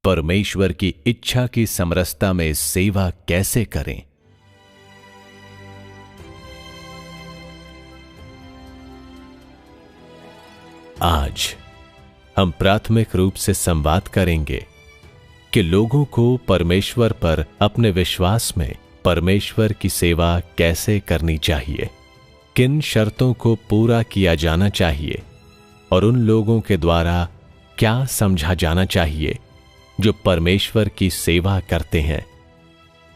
परमेश्वर की इच्छा की समरसता में सेवा कैसे करें। आज हम प्राथमिक रूप से संवाद करेंगे कि लोगों को परमेश्वर पर अपने विश्वास में परमेश्वर की सेवा कैसे करनी चाहिए, किन शर्तों को पूरा किया जाना चाहिए और उन लोगों के द्वारा क्या समझा जाना चाहिए जो परमेश्वर की सेवा करते हैं,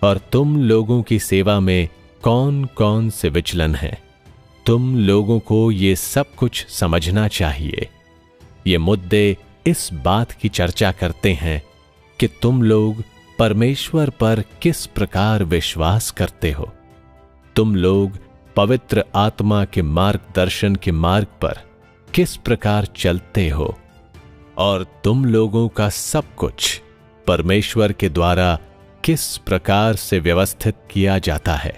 और तुम लोगों की सेवा में कौन कौन से विचलन हैं। तुम लोगों को ये सब कुछ समझना चाहिए। ये मुद्दे इस बात की चर्चा करते हैं कि तुम लोग परमेश्वर पर किस प्रकार विश्वास करते हो। तुम लोग पवित्र आत्मा के मार्गदर्शन के मार्ग पर किस प्रकार चलते हो, और तुम लोगों का सब कुछ परमेश्वर के द्वारा किस प्रकार से व्यवस्थित किया जाता है,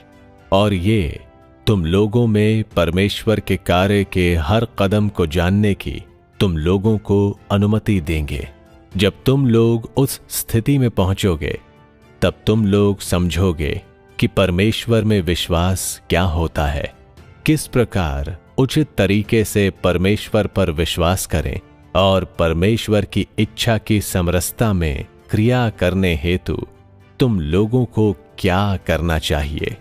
और ये तुम लोगों में परमेश्वर के कार्य के हर कदम को जानने की तुम लोगों को अनुमति देंगे। जब तुम लोग उस स्थिति में पहुंचोगे तब तुम लोग समझोगे कि परमेश्वर में विश्वास क्या होता है, किस प्रकार उचित तरीके से परमेश्वर पर विश्वास करें और परमेश्वर की इच्छा की समरसता में क्रिया करने हेतु तुम लोगों को क्या करना चाहिए।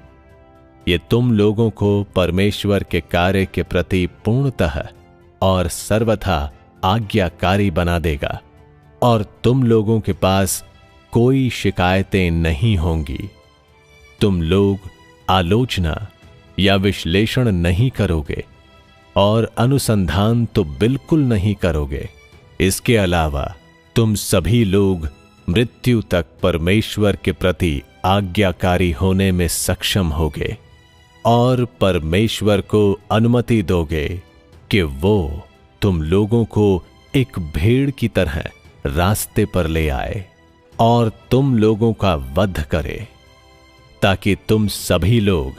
ये तुम लोगों को परमेश्वर के कार्य के प्रति पूर्णतः और सर्वथा आज्ञाकारी बना देगा, और तुम लोगों के पास कोई शिकायतें नहीं होंगी। तुम लोग आलोचना या विश्लेषण नहीं करोगे और अनुसंधान तो बिल्कुल नहीं करोगे। इसके अलावा तुम सभी लोग मृत्यु तक परमेश्वर के प्रति आज्ञाकारी होने में सक्षम होगे और परमेश्वर को अनुमति दोगे कि वो तुम लोगों को एक भेड़ की तरह रास्ते पर ले आए और तुम लोगों का वध करे, ताकि तुम सभी लोग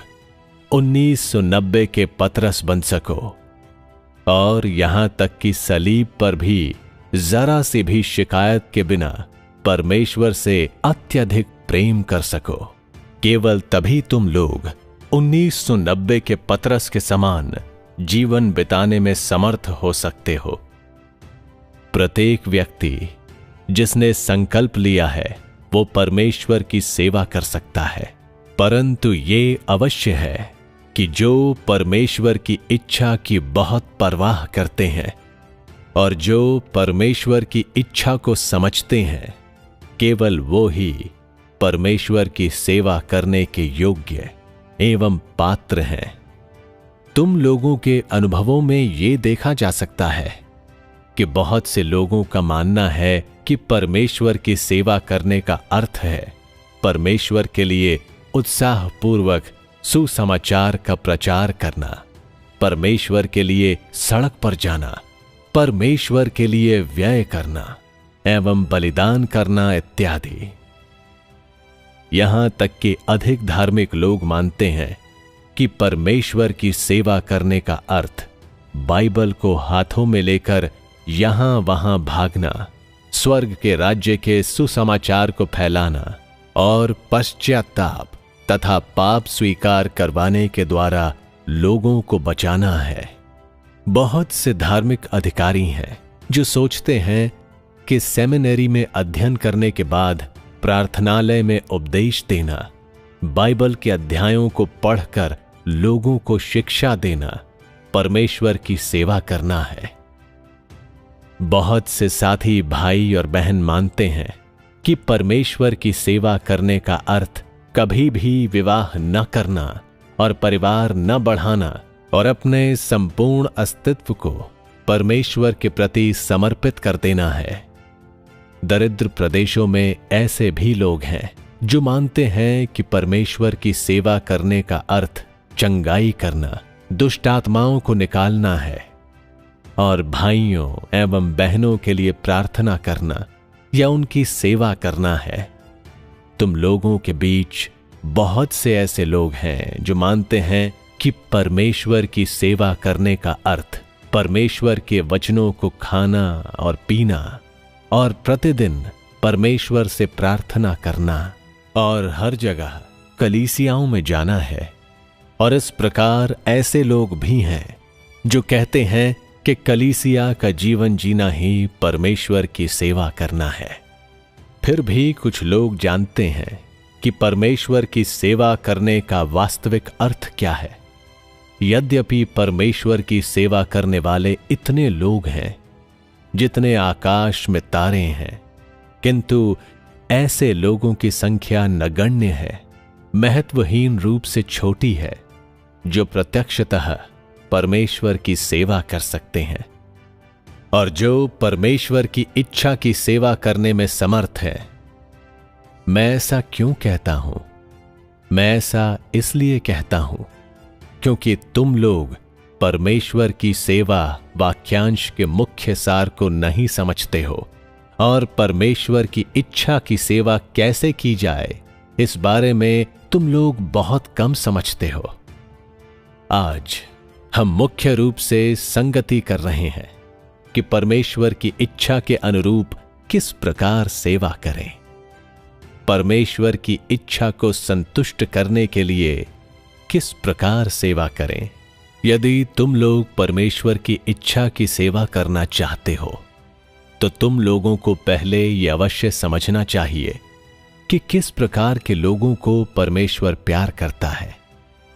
1990 के पतरस बन सको और यहां तक कि सलीब पर भी जरा सी भी शिकायत के बिना परमेश्वर से अत्यधिक प्रेम कर सको। केवल तभी तुम लोग 1990 के पतरस के समान जीवन बिताने में समर्थ हो सकते हो। प्रत्येक व्यक्ति जिसने संकल्प लिया है वो परमेश्वर की सेवा कर सकता है, परंतु ये अवश्य है कि जो परमेश्वर की इच्छा की बहुत परवाह करते हैं और जो परमेश्वर की इच्छा को समझते हैं, केवल वो ही परमेश्वर की सेवा करने के योग्य एवं पात्र हैं। तुम लोगों के अनुभवों में ये देखा जा सकता है कि बहुत से लोगों का मानना है कि परमेश्वर की सेवा करने का अर्थ है परमेश्वर के लिए उत्साहपूर्वक सुसमाचार का प्रचार करना, परमेश्वर के लिए सड़क पर जाना, परमेश्वर के लिए व्यय करना एवं बलिदान करना इत्यादि। यहां तक कि अधिक धार्मिक लोग मानते हैं कि परमेश्वर की सेवा करने का अर्थ बाइबल को हाथों में लेकर यहां वहां भागना, स्वर्ग के राज्य के सुसमाचार को फैलाना और पश्चाताप तथा पाप स्वीकार करवाने के द्वारा लोगों को बचाना है। बहुत से धार्मिक अधिकारी हैं जो सोचते हैं कि सेमिनरी में अध्ययन करने के बाद प्रार्थनालय में उपदेश देना, बाइबल के अध्यायों को पढ़कर लोगों को शिक्षा देना परमेश्वर की सेवा करना है। बहुत से साथी भाई और बहन मानते हैं कि परमेश्वर की सेवा करने का अर्थ कभी भी विवाह न करना और परिवार न बढ़ाना और अपने संपूर्ण अस्तित्व को परमेश्वर के प्रति समर्पित कर देना है। दरिद्र प्रदेशों में ऐसे भी लोग हैं जो मानते हैं कि परमेश्वर की सेवा करने का अर्थ चंगाई करना, दुष्ट आत्माओं को निकालना है और भाइयों एवं बहनों के लिए प्रार्थना करना या उनकी सेवा करना है। तुम लोगों के बीच बहुत से ऐसे लोग हैं जो मानते हैं कि परमेश्वर की सेवा करने का अर्थ परमेश्वर के वचनों को खाना और पीना और प्रतिदिन परमेश्वर से प्रार्थना करना और हर जगह कलीसियाओं में जाना है। और इस प्रकार ऐसे लोग भी हैं जो कहते हैं कि कलीसिया का जीवन जीना ही परमेश्वर की सेवा करना है। फिर भी कुछ लोग जानते हैं कि परमेश्वर की सेवा करने का वास्तविक अर्थ क्या है। यद्यपि परमेश्वर की सेवा करने वाले इतने लोग हैं जितने आकाश में तारे हैं, किंतु ऐसे लोगों की संख्या नगण्य है, महत्वहीन रूप से छोटी है, जो प्रत्यक्षतः परमेश्वर की सेवा कर सकते हैं और जो परमेश्वर की इच्छा की सेवा करने में समर्थ है। मैं ऐसा क्यों कहता हूं? मैं ऐसा इसलिए कहता हूं क्योंकि तुम लोग परमेश्वर की सेवा वाक्यांश के मुख्य सार को नहीं समझते हो और परमेश्वर की इच्छा की सेवा कैसे की जाए इस बारे में तुम लोग बहुत कम समझते हो। आज हम मुख्य रूप से संगति कर रहे हैं कि परमेश्वर की इच्छा के अनुरूप किस प्रकार सेवा करें। परमेश्वर की इच्छा को संतुष्ट करने के लिए किस प्रकार सेवा करें। यदि तुम लोग परमेश्वर की इच्छा की सेवा करना चाहते हो तो तुम लोगों को पहले यह अवश्य समझना चाहिए कि किस प्रकार के लोगों को परमेश्वर प्यार करता है,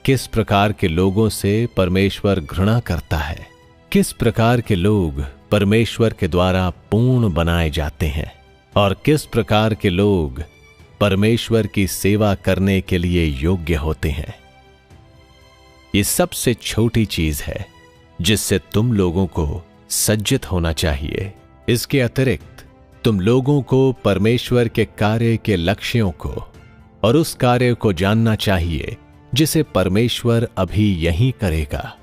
किस प्रकार के लोगों से परमेश्वर घृणा करता है, किस प्रकार के लोग परमेश्वर के द्वारा पूर्ण बनाए जाते हैं और किस प्रकार के लोग परमेश्वर की सेवा करने के लिए योग्य होते हैं। ये सबसे छोटी चीज है जिससे तुम लोगों को सज्जित होना चाहिए। इसके अतिरिक्त तुम लोगों को परमेश्वर के कार्य के लक्ष्यों को और उस कार्य को जानना चाहिए जिसे परमेश्वर अभी यहीं करेगा।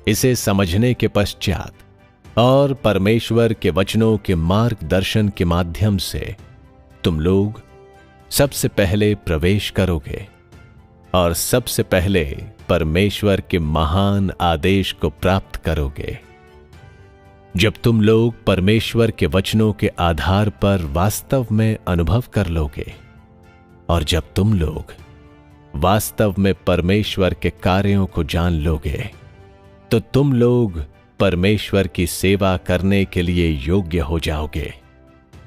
इसे समझने के पश्चात और परमेश्वर के वचनों के मार्गदर्शन के माध्यम से तुम लोग सबसे पहले प्रवेश करोगे और सबसे पहले परमेश्वर के महान आदेश को प्राप्त करोगे। जब तुम लोग परमेश्वर के वचनों के आधार पर वास्तव में अनुभव कर लोगे और जब तुम लोग वास्तव में परमेश्वर के कार्यों को जान लोगे तो तुम लोग परमेश्वर की सेवा करने के लिए योग्य हो जाओगे।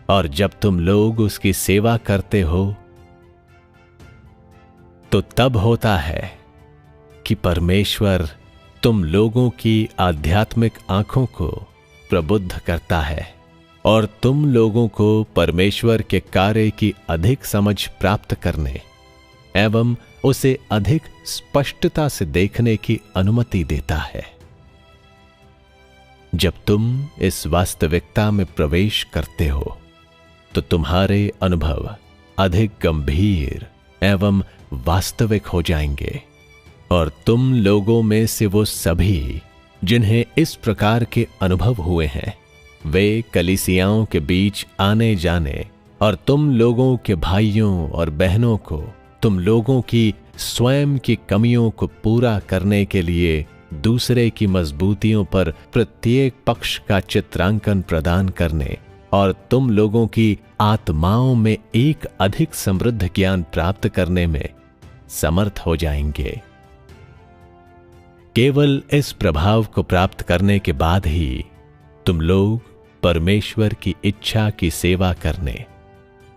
और जब तुम लोग उसकी सेवा करते हो तो तब होता है कि परमेश्वर तुम लोगों की आध्यात्मिक आंखों को प्रबुद्ध करता है और तुम लोगों को परमेश्वर के कार्य की अधिक समझ प्राप्त करने एवं उसे अधिक स्पष्टता से देखने की अनुमति देता है। जब तुम इस वास्तविकता में प्रवेश करते हो तो तुम्हारे अनुभव अधिक गंभीर एवं वास्तविक हो जाएंगे और तुम लोगों में से वो सभी जिन्हें इस प्रकार के अनुभव हुए हैं वे कलीसियाओं के बीच आने जाने और तुम लोगों के भाइयों और बहनों को तुम लोगों की स्वयं की कमियों को पूरा करने के लिए दूसरे की मजबूतियों पर प्रत्येक पक्ष का चित्रांकन प्रदान करने और तुम लोगों की आत्माओं में एक अधिक समृद्ध ज्ञान प्राप्त करने में समर्थ हो जाएंगे। केवल इस प्रभाव को प्राप्त करने के बाद ही तुम लोग परमेश्वर की इच्छा की सेवा करने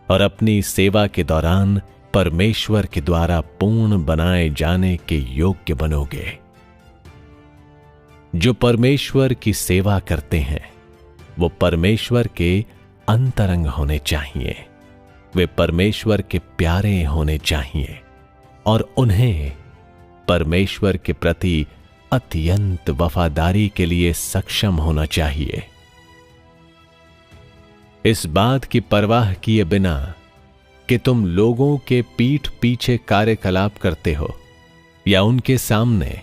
और अपनी सेवा के दौरान परमेश्वर के द्वारा पूर्ण बनाए जाने के योग्य बनोगे। जो परमेश्वर की सेवा करते हैं वो परमेश्वर के अंतरंग होने चाहिए, वे परमेश्वर के प्यारे होने चाहिए और उन्हें परमेश्वर के प्रति अत्यंत वफादारी के लिए सक्षम होना चाहिए। इस बात की परवाह किए बिना कि तुम लोगों के पीठ पीछे कार्यकलाप करते हो या उनके सामने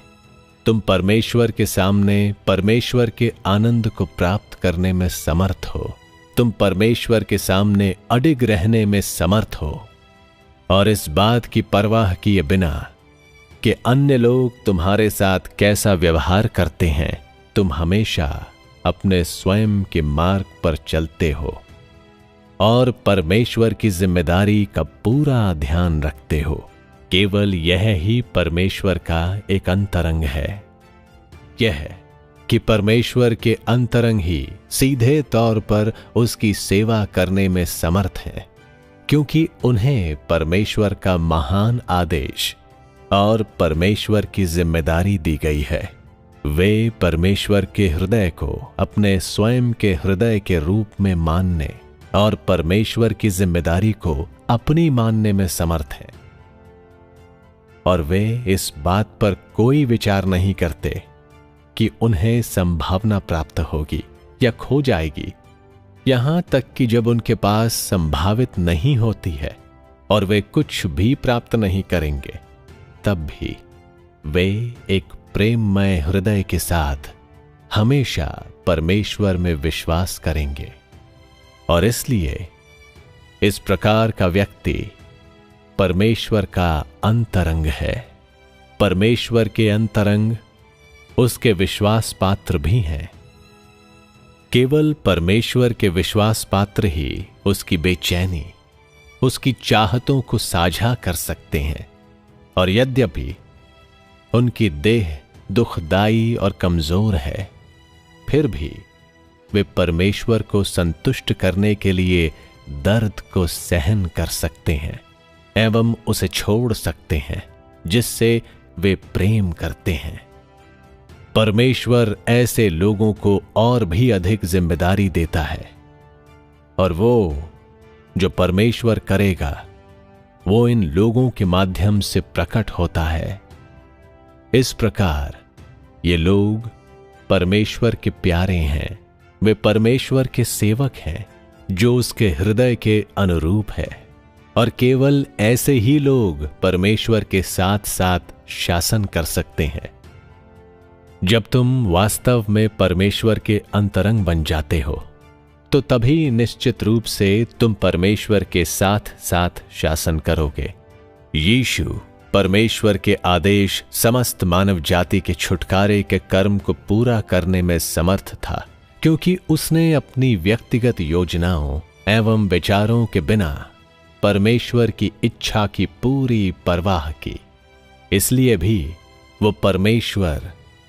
तुम परमेश्वर के सामने परमेश्वर के आनंद को प्राप्त करने में समर्थ हो, तुम परमेश्वर के सामने अडिग रहने में समर्थ हो और इस बात की परवाह किए बिना कि अन्य लोग तुम्हारे साथ कैसा व्यवहार करते हैं, तुम हमेशा अपने स्वयं के मार्ग पर चलते हो। और परमेश्वर की जिम्मेदारी का पूरा ध्यान रखते हो। केवल यह ही परमेश्वर का एक अंतरंग है। यह है कि परमेश्वर के अंतरंग ही सीधे तौर पर उसकी सेवा करने में समर्थ हैं, क्योंकि उन्हें परमेश्वर का महान आदेश और परमेश्वर की जिम्मेदारी दी गई है। वे परमेश्वर के हृदय को अपने स्वयं के हृदय के रूप में मानने और परमेश्वर की जिम्मेदारी को अपनी मानने में समर्थ हैं, और वे इस बात पर कोई विचार नहीं करते कि उन्हें संभावना प्राप्त होगी या खो जाएगी। यहां तक कि जब उनके पास संभावित नहीं होती है और वे कुछ भी प्राप्त नहीं करेंगे, तब भी वे एक प्रेममय हृदय के साथ हमेशा परमेश्वर में विश्वास करेंगे। और इसलिए इस प्रकार का व्यक्ति परमेश्वर का अंतरंग है। परमेश्वर के अंतरंग उसके विश्वास पात्र भी हैं। केवल परमेश्वर के विश्वास पात्र ही उसकी बेचैनी, उसकी चाहतों को साझा कर सकते हैं। और यद्यपि उनकी देह दुखदाई और कमजोर है, फिर भी वे परमेश्वर को संतुष्ट करने के लिए दर्द को सहन कर सकते हैं एवं उसे छोड़ सकते हैं जिससे वे प्रेम करते हैं। परमेश्वर ऐसे लोगों को और भी अधिक जिम्मेदारी देता है, और वो जो परमेश्वर करेगा वो इन लोगों के माध्यम से प्रकट होता है। इस प्रकार ये लोग परमेश्वर के प्यारे हैं। वे परमेश्वर के सेवक हैं जो उसके हृदय के अनुरूप है, और केवल ऐसे ही लोग परमेश्वर के साथ साथ शासन कर सकते हैं। जब तुम वास्तव में परमेश्वर के अंतरंग बन जाते हो, तो तभी निश्चित रूप से तुम परमेश्वर के साथ साथ शासन करोगे। यीशु परमेश्वर के आदेश समस्त मानव जाति के छुटकारे के कर्म को पूरा करने में समर्थ था, क्योंकि उसने अपनी व्यक्तिगत योजनाओं एवं विचारों के बिना परमेश्वर की इच्छा की पूरी परवाह की। इसलिए भी वो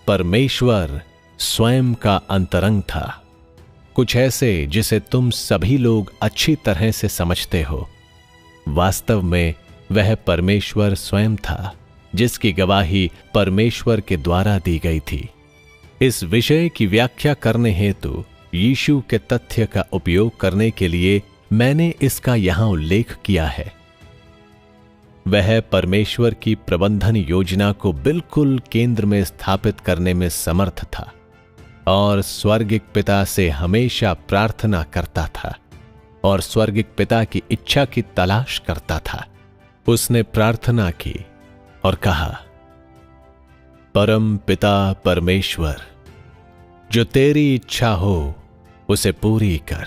परमेश्वर स्वयं का अंतरंग था, कुछ ऐसे जिसे तुम सभी लोग अच्छी तरह से समझते हो। वास्तव में वह परमेश्वर स्वयं था, जिसकी गवाही परमेश्वर के द्वारा दी गई थी। इस विषय की व्याख्या करने हेतु यीशु के तथ्य का उपयोग करने के लिए मैंने इसका यहां उल्लेख किया है। वह परमेश्वर की प्रबंधन योजना को बिल्कुल केंद्र में स्थापित करने में समर्थ था और स्वर्गिक पिता से हमेशा प्रार्थना करता था और स्वर्गिक पिता की इच्छा की तलाश करता था। उसने प्रार्थना की और कहा, परम पिता परमेश्वर, जो तेरी इच्छा हो उसे पूरी कर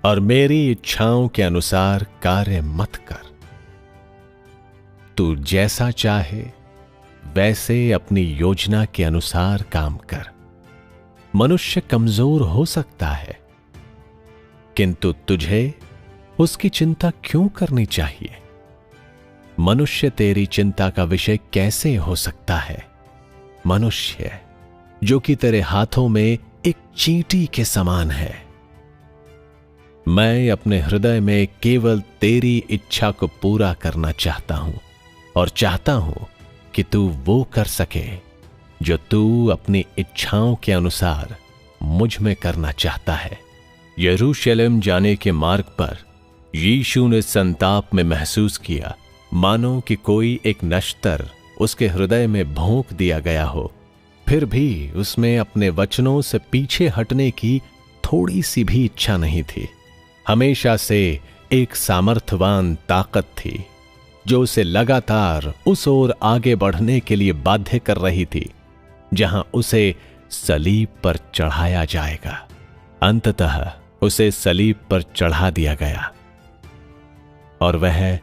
और मेरी इच्छाओं के अनुसार कार्य मत कर। तू जैसा चाहे वैसे अपनी योजना के अनुसार काम कर। मनुष्य कमजोर हो सकता है, किंतु तुझे उसकी चिंता क्यों करनी चाहिए? मनुष्य तेरी चिंता का विषय कैसे हो सकता है? मनुष्य जो कि तेरे हाथों में एक चींटी के समान है। मैं अपने हृदय में केवल तेरी इच्छा को पूरा करना चाहता हूं और चाहता हूं कि तू वो कर सके जो तू अपनी इच्छाओं के अनुसार मुझ में करना चाहता है। यरूशलेम जाने के मार्ग पर यीशु ने संताप में महसूस किया, मानो कि कोई एक नश्तर उसके हृदय में भोंक दिया गया हो। फिर भी उसमें अपने वचनों से पीछे हटने की थोड़ी सी भी इच्छा नहीं थी। हमेशा से एक सामर्थ्यवान ताकत थी जो उसे लगातार उस ओर आगे बढ़ने के लिए बाध्य कर रही थी जहां उसे सलीब पर चढ़ाया जाएगा। अंततः उसे सलीब पर चढ़ा दिया गया और वह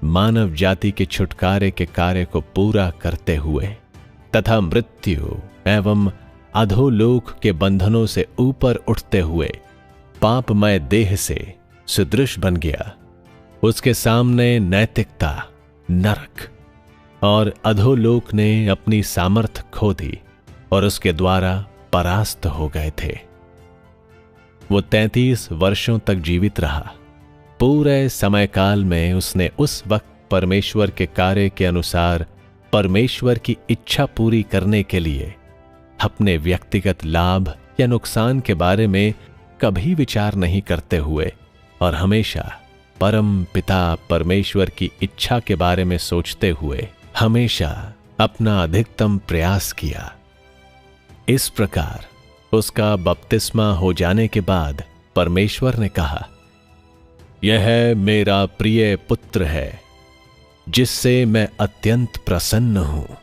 मानव जाति के छुटकारे के कार्य को पूरा करते हुए तथा मृत्यु एवं अधोलोक के बंधनों से ऊपर उठते हुए पापमय देह से सदृश बन गया। उसके सामने नैतिकता, नरक और अधोलोक ने अपनी सामर्थ्य खो दी और उसके द्वारा परास्त हो गए थे। वो 33 वर्षों तक जीवित रहा। पूरे समयकाल में उसने उस वक्त परमेश्वर के कार्य के अनुसार परमेश्वर की इच्छा पूरी करने के लिए अपने व्यक्तिगत लाभ या नुकसान के बारे में कभी विचार नहीं करते हुए और हमेशा परम पिता परमेश्वर की इच्छा के बारे में सोचते हुए हमेशा अपना अधिकतम प्रयास किया। इस प्रकार उसका बपतिस्मा हो जाने के बाद परमेश्वर ने कहा, यह मेरा प्रिय पुत्र है जिससे मैं अत्यंत प्रसन्न हूं।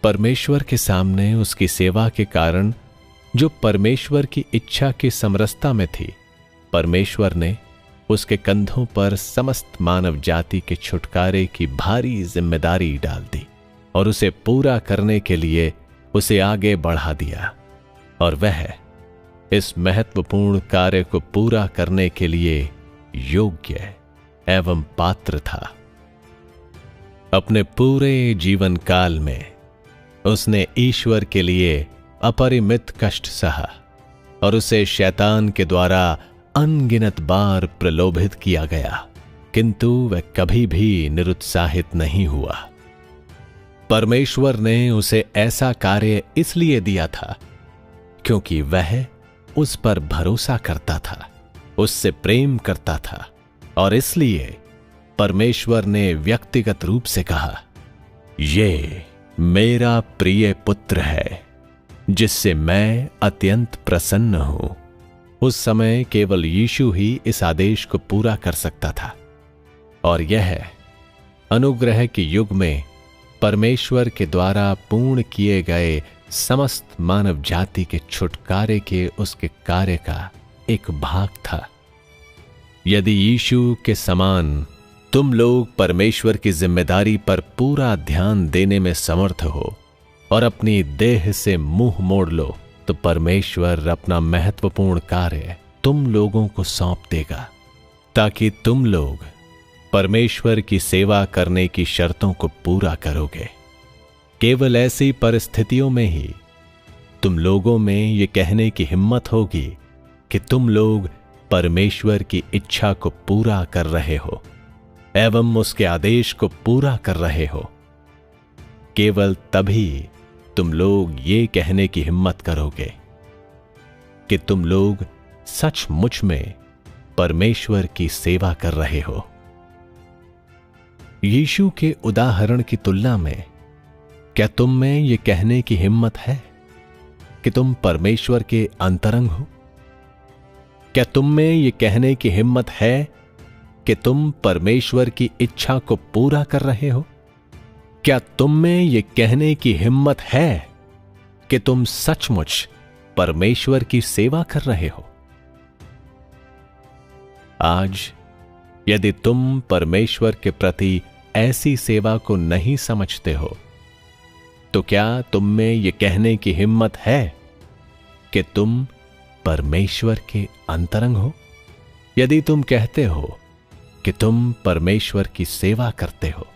परमेश्वर के सामने उसकी सेवा के कारण, जो परमेश्वर की इच्छा की समरसता में थी, परमेश्वर ने उसके कंधों पर समस्त मानव जाति के छुटकारे की भारी जिम्मेदारी डाल दी और उसे पूरा करने के लिए उसे आगे बढ़ा दिया, और वह इस महत्वपूर्ण कार्य को पूरा करने के लिए योग्य एवं पात्र था। अपने पूरे जीवन काल में उसने ईश्वर के लिए अपरिमित कष्ट सहा और उसे शैतान के द्वारा अनगिनत बार प्रलोभित किया गया, किंतु वह कभी भी निरुत्साहित नहीं हुआ। परमेश्वर ने उसे ऐसा कार्य इसलिए दिया था क्योंकि वह उस पर भरोसा करता था, उससे प्रेम करता था, और इसलिए परमेश्वर ने व्यक्तिगत रूप से कहा, ये मेरा प्रिय पुत्र है जिससे मैं अत्यंत प्रसन्न हूं। उस समय केवल यीशु ही इस आदेश को पूरा कर सकता था, और यह अनुग्रह के युग में परमेश्वर के द्वारा पूर्ण किए गए समस्त मानव जाति के छुटकारे के उसके कार्य का एक भाग था। यदि यीशु के समान तुम लोग परमेश्वर की जिम्मेदारी पर पूरा ध्यान देने में समर्थ हो और अपनी देह से मुंह मोड़ लो, तो परमेश्वर अपना महत्वपूर्ण कार्य तुम लोगों को सौंप देगा, ताकि तुम लोग परमेश्वर की सेवा करने की शर्तों को पूरा करोगे। केवल ऐसी परिस्थितियों में ही तुम लोगों में ये कहने की हिम्मत होगी कि तुम लोग परमेश्वर की इच्छा को पूरा कर रहे हो एवं उसके आदेश को पूरा कर रहे हो। केवल तभी तुम लोग ये कहने की हिम्मत करोगे कि तुम लोग सचमुच में परमेश्वर की सेवा कर रहे हो। यीशु के उदाहरण की तुलना में क्या तुम में ये कहने की हिम्मत है कि तुम परमेश्वर के अंतरंग हो? क्या तुम में ये कहने की हिम्मत है कि तुम परमेश्वर की इच्छा को पूरा कर रहे हो? क्या तुम में ये कहने की हिम्मत है कि तुम सचमुच परमेश्वर की सेवा कर रहे हो? आज यदि तुम परमेश्वर के प्रति ऐसी सेवा को नहीं समझते हो, तो क्या तुम में ये कहने की हिम्मत है कि तुम परमेश्वर के अंतरंग हो? यदि तुम कहते हो कि तुम परमेश्वर की सेवा करते हो,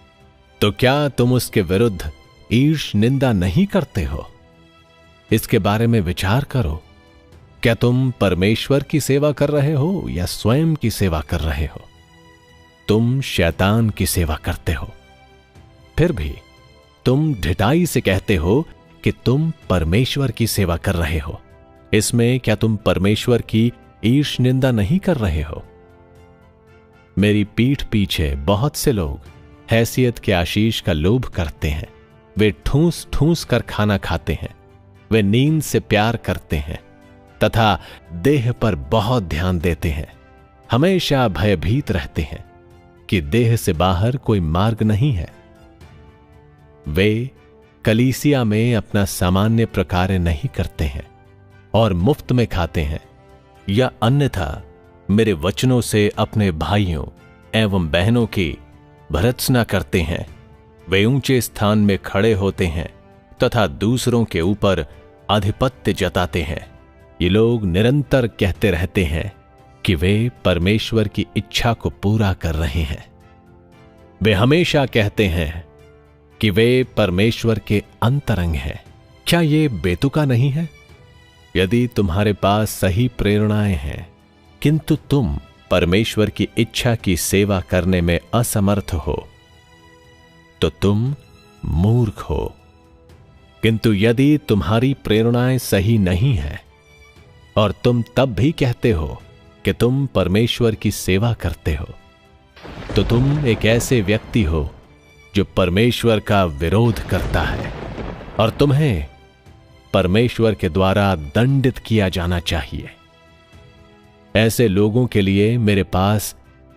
तो क्या तुम उसके विरुद्ध ईर्ष्या निंदा नहीं करते हो? इसके बारे में विचार करो। क्या तुम परमेश्वर की सेवा कर रहे हो या स्वयं की सेवा कर रहे हो? तुम शैतान की सेवा करते हो, फिर भी तुम ढिठाई से कहते हो कि तुम परमेश्वर की सेवा कर रहे हो। इसमें क्या तुम परमेश्वर की ईर्ष्या निंदा नहीं कर रहे हो? मेरी पीठ पीछे बहुत से लोग हैसियत के आशीष का लोभ करते हैं। वे ठूस ठूस कर खाना खाते हैं, वे नींद से प्यार करते हैं तथा देह पर बहुत ध्यान देते हैं। हमेशा भयभीत रहते हैं कि देह से बाहर कोई मार्ग नहीं है। वे कलीसिया में अपना सामान्य प्रकार नहीं करते हैं और मुफ्त में खाते हैं, या अन्यथा मेरे वचनों से अपने भाइयों एवं बहनों की भर्त्सना करते हैं। वे ऊंचे स्थान में खड़े होते हैं तथा दूसरों के ऊपर आधिपत्य जताते हैं। ये लोग निरंतर कहते रहते हैं, कि वे परमेश्वर की इच्छा को पूरा कर रहे हैं। वे हमेशा कहते हैं कि वे परमेश्वर के अंतरंग हैं। क्या ये बेतुका नहीं है? यदि तुम्हारे पास सही प्रेरणाएं हैं किंतु तुम परमेश्वर की इच्छा की सेवा करने में असमर्थ हो तो तुम मूर्ख हो। किंतु यदि तुम्हारी प्रेरणाएं सही नहीं हैं और तुम तब भी कहते हो कि तुम परमेश्वर की सेवा करते हो तो तुम एक ऐसे व्यक्ति हो जो परमेश्वर का विरोध करता है और तुम्हें परमेश्वर के द्वारा दंडित किया जाना चाहिए। ऐसे लोगों के लिए मेरे पास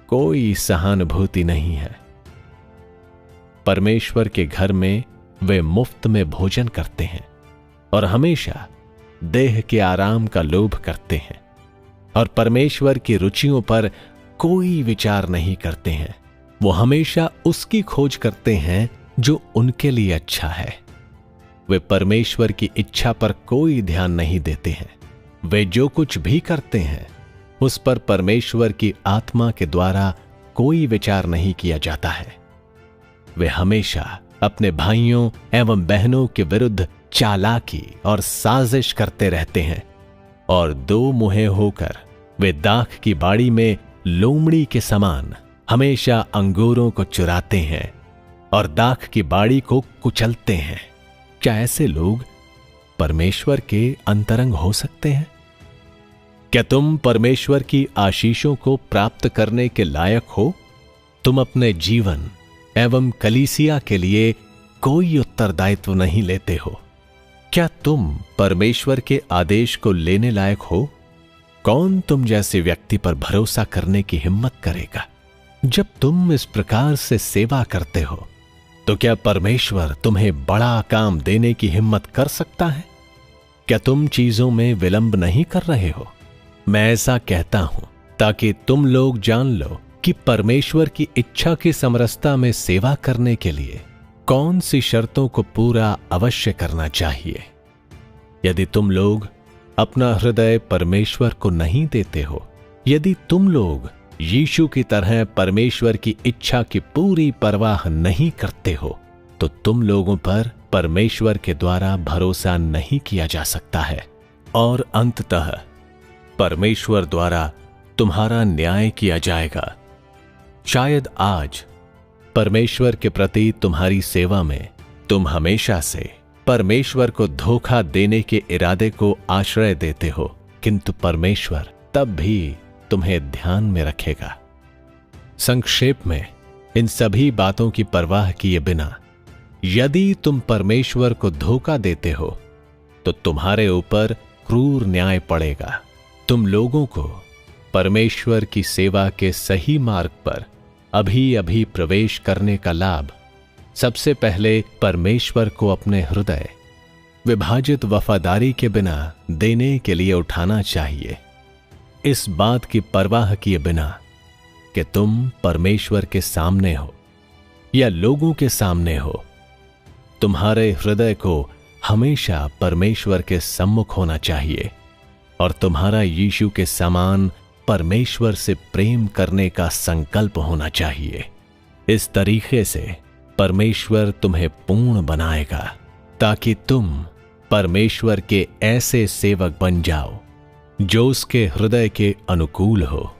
कोई सहानुभूति नहीं है। परमेश्वर के घर में वे मुफ्त में भोजन करते हैं और हमेशा देह के आराम का लोभ करते हैं और परमेश्वर की रुचियों पर कोई विचार नहीं करते हैं। वो हमेशा उसकी खोज करते हैं जो उनके लिए अच्छा है। वे परमेश्वर की इच्छा पर कोई ध्यान नहीं देते हैं। वे जो कुछ भी करते हैं उस पर परमेश्वर की आत्मा के द्वारा कोई विचार नहीं किया जाता है। वे हमेशा अपने भाइयों एवं बहनों के विरुद्ध चालाकी और साजिश करते रहते हैं और दो मुहे होकर वे दाख की बाड़ी में लोमड़ी के समान हमेशा अंगूरों को चुराते हैं और दाख की बाड़ी को कुचलते हैं। क्या ऐसे लोग परमेश्वर के अंतरंग हो सकते हैं? क्या तुम परमेश्वर की आशीषों को प्राप्त करने के लायक हो? तुम अपने जीवन एवं कलीसिया के लिए कोई उत्तरदायित्व नहीं लेते हो। क्या तुम परमेश्वर के आदेश को लेने लायक हो? कौन तुम जैसे व्यक्ति पर भरोसा करने की हिम्मत करेगा? जब तुम इस प्रकार से सेवा करते हो तो क्या परमेश्वर तुम्हें बड़ा काम देने की हिम्मत कर सकता है? क्या तुम चीजों में विलंब नहीं कर रहे हो? मैं ऐसा कहता हूं ताकि तुम लोग जान लो कि परमेश्वर की इच्छा की समरसता में सेवा करने के लिए कौन सी शर्तों को पूरा अवश्य करना चाहिए। यदि तुम लोग अपना हृदय परमेश्वर को नहीं देते हो, यदि तुम लोग यीशु की तरह परमेश्वर की इच्छा की पूरी परवाह नहीं करते हो, तो तुम लोगों पर परमेश्वर के द्वारा भरोसा नहीं किया जा सकता है और अंततः परमेश्वर द्वारा तुम्हारा न्याय किया जाएगा। शायद आज परमेश्वर के प्रति तुम्हारी सेवा में तुम हमेशा से परमेश्वर को धोखा देने के इरादे को आश्रय देते हो, किंतु परमेश्वर तब भी तुम्हें ध्यान में रखेगा। संक्षेप में इन सभी बातों की परवाह किए बिना यदि तुम परमेश्वर को धोखा देते हो तो तुम्हारे ऊपर क्रूर न्याय पड़ेगा। तुम लोगों को परमेश्वर की सेवा के सही मार्ग पर अभी अभी प्रवेश करने का लाभ सबसे पहले परमेश्वर को अपने हृदय विभाजित वफादारी के बिना देने के लिए उठाना चाहिए। इस बात की परवाह किए बिना कि तुम परमेश्वर के सामने हो या लोगों के सामने हो, तुम्हारे हृदय को हमेशा परमेश्वर के सम्मुख होना चाहिए और तुम्हारा यीशु के समान परमेश्वर से प्रेम करने का संकल्प होना चाहिए। इस तरीके से परमेश्वर तुम्हें पूर्ण बनाएगा ताकि तुम परमेश्वर के ऐसे सेवक बन जाओ जो उसके हृदय के अनुकूल हो।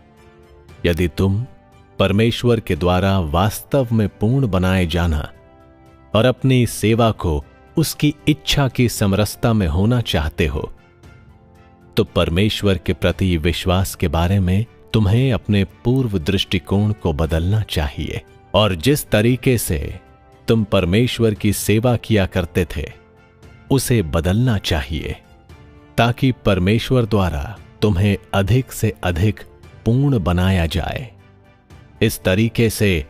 यदि तुम परमेश्वर के द्वारा वास्तव में पूर्ण बनाए जाना और अपनी सेवा को उसकी इच्छा की समरसता में होना चाहते हो, तो परमेश्वर के प्रति विश्वास के बारे में तुम्हें अपने पूर्व दृष्टिकोण को बदलना चाहिए और जिस तरीके से तुम परमेश्वर की सेवा किया करते थे उसे बदलना चाहिए ताकि परमेश्वर द्वारा तुम्हें अधिक से अधिक पूर्ण बनाया जाए। इस तरीके से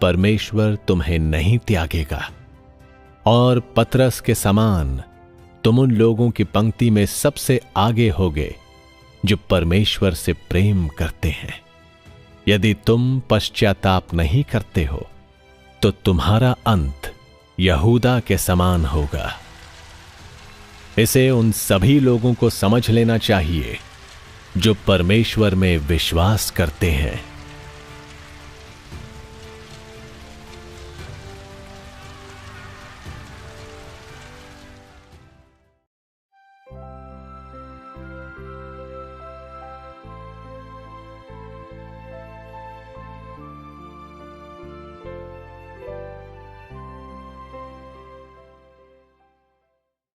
परमेश्वर तुम्हें नहीं त्यागेगा और पतरस के समान तुम उन लोगों की पंक्ति में सबसे आगे होगे जो परमेश्वर से प्रेम करते हैं। यदि तुम पश्चाताप नहीं करते हो तो तुम्हारा अंत यहूदा के समान होगा। इसे उन सभी लोगों को समझ लेना चाहिए जो परमेश्वर में विश्वास करते हैं।